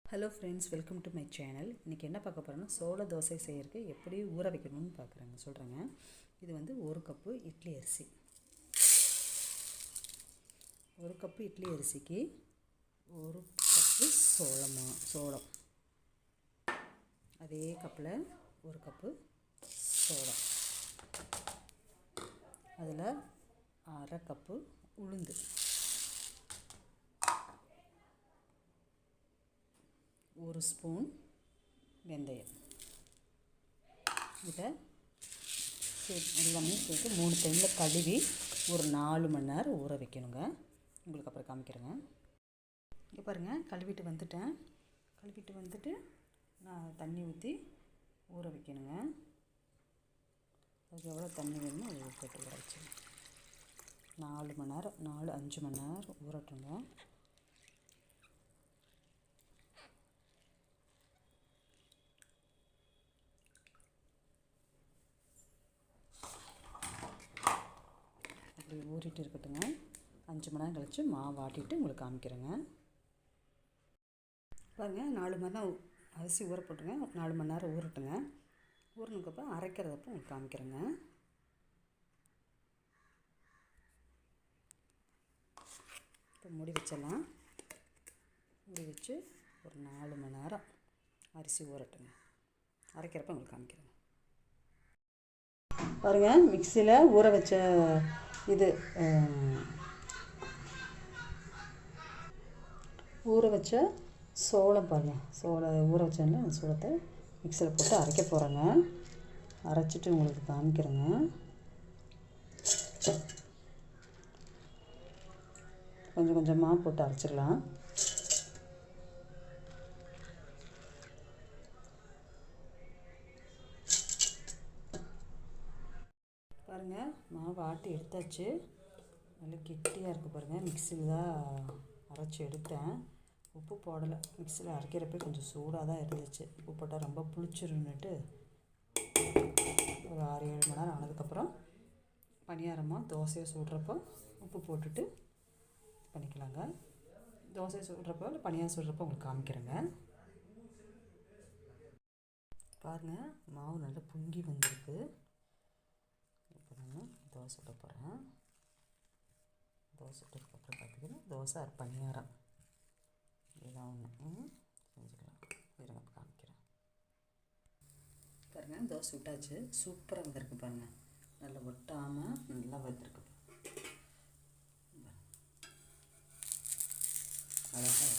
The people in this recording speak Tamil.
Hello friends, welcome to my channel. இன்றைக்கி என்ன பார்க்க போகிறோன்னா சோள தோசை செய்கிறதுக்கு எப்படி ஊற வைக்கணும்னு சொல்கிறேங்க. இது வந்து 1 கப்பு இட்லி அரிசி. 1 கப்பு இட்லி அரிசிக்கு 1 கப்பு சோளம். அதே கப்பில் 1 கப்பு சோளம். அதில் 1/2 கப்பு உளுந்து, 1 ஸ்பூன் வெந்தயம். இதை எல்லாமே சேர்த்து 3 டைமில் கழுவி ஒரு 4 மணி நேரம் ஊற வைக்கணுங்க. உங்களுக்கு அப்புறம் காமிக்கிறேங்க. இங்கே பாருங்கள், கழுவிட்டு வந்துட்டு நான் தண்ணி ஊற்றி ஊற வைக்கணுங்க. அதுக்கு எவ்வளோ தண்ணி வேணுமோ அதை போட்டு ஊற வச்சுங்க. 4 மணி நேரம் 4-5 மணி நேரம் ஊறட்டுங்க. அப்படி ஊறிட்டு இருக்கட்டுங்க. 5 மணி நேரம் கழித்து மாவு ஆட்டிட்டு உங்களுக்கு காமிக்கிறேங்க. பாருங்கள், 4 மணி நேரம் அரிசி ஊற போட்டுங்க. 4 மணி நேரம் ஊறட்டுங்க. ஊறினதுக்கப்புறம் அரைக்கிறதப்போ உங்களுக்கு காமிக்கிறேங்க. இப்போ மூடி வச்சிடலாம். மூடி வச்சு ஒரு 4 மணி நேரம் அரிசி ஊறட்டுங்க. அரைக்கிறப்ப உங்களுக்கு காமிக்கிறேங்க. பாருங்கள், மிக்சியில் ஊற வச்ச இது ஊற வச்ச சோளம் பாருங்கள். ஊற வச்சேன்னா அந்த சோளத்தை மிக்சியில் போட்டு அரைக்க போகிறேங்க. அரைச்சிட்டு உங்களுக்கு காமிக்கிறேங்க. கொஞ்சம் கொஞ்சமாக போட்டு அரைச்சிடலாம். பாருங்கள், மாவு ஆட்டி எடுத்தாச்சு. நல்லா கெட்டியாக இருக்குது பாருங்கள். மிக்சியில் தான் அரைச்சி எடுத்தேன். உப்பு போடலை. மிக்சியில் அரைக்கிறப்ப கொஞ்சம் சூடாக தான் இருந்துச்சு. உப்பு போட்டால் ரொம்ப புளிச்சிருன்னுட்டு ஒரு 6-7 மணி நேரம் ஆனதுக்கப்புறம் பணியாரமாக தோசையை சுடுறப்போ உப்பு போட்டுட்டு பண்ணிக்கலாங்க. தோசையை சுடுறப்போ இல்லை பணியாரம் சுடுறப்போ உங்களுக்கு காமிக்கிறேங்க. பாருங்கள், மாவு நல்லா பொங்கி வந்திருக்கு. இப்போ நான் தோசை சுட போகிறேன். தோசை சுட்டதுக்கப்புறம் பார்த்திங்கன்னா தோசை பணியாரம் இதான் ஒன்று செஞ்சுக்கலாம். இருங்க காமிக்கிறேன். பாருங்கள், தோசை விட்டாச்சு. சூப்பராக வந்திருக்கு பாருங்கள். நல்லா ஒட்டாமல் நல்லா வந்திருக்கு. அழகாக